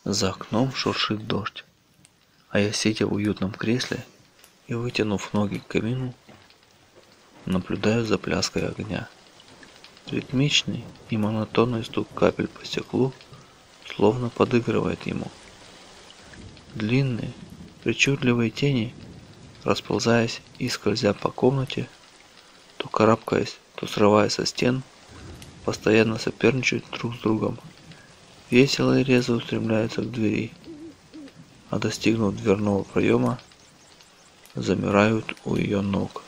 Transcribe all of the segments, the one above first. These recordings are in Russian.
За окном шуршит дождь, а я, сидя в уютном кресле и вытянув ноги к камину, наблюдаю за пляской огня. Ритмичный и монотонный стук капель по стеклу словно подыгрывает ему. Длинные, причудливые тени, расползаясь и скользя по комнате, то карабкаясь, то срываясь со стен, постоянно соперничают друг с другом, весело и резво устремляются к двери, а достигнув дверного проема, замирают у ее ног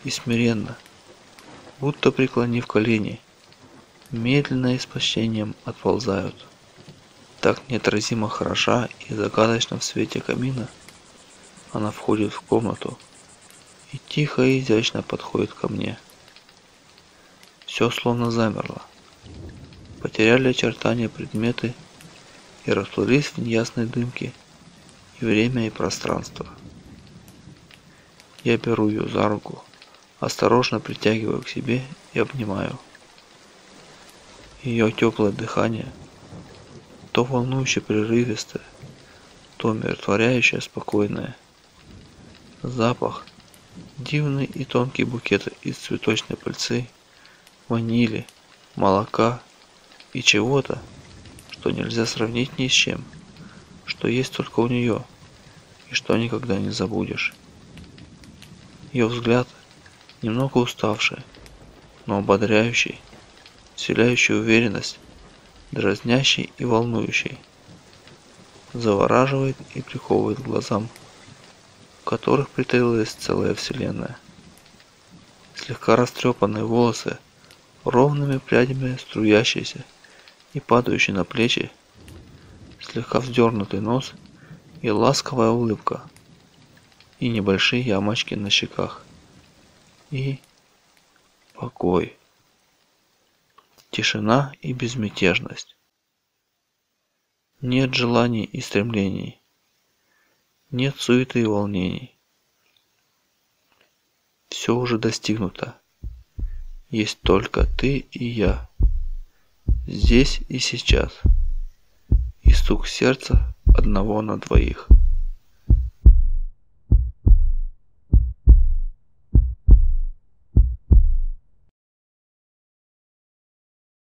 и смиренно, будто преклонив колени, медленно и с почтением отползают. Так неотразимо хороша и загадочна в свете камина, она входит в комнату и тихо и изящно подходит ко мне. Все словно замерло. Потеряли очертания предметы и расплылись в неясной дымке и время, и пространство. Я беру ее за руку, осторожно притягиваю к себе и обнимаю. Ее теплое дыхание, то волнующе прерывистое, то умиротворяющее спокойное. Запах, дивный и тонкий букет из цветочной пыльцы, ванили, молока и чего-то, что нельзя сравнить ни с чем, что есть только у нее и что никогда не забудешь. Ее взгляд, немного уставший, но ободряющий, вселяющий уверенность, дразнящий и волнующий, завораживает и приковывает к глазам, в которых притаилась целая вселенная. Слегка растрепанные волосы, ровными прядями струящиеся и падающие на плечи, слегка вздернутый нос и ласковая улыбка, и небольшие ямочки на щеках, и покой, тишина и безмятежность. Нет желаний и стремлений, нет суеты и волнений. Все уже достигнуто. Есть только ты и я, здесь и сейчас, и стук сердца одного на двоих.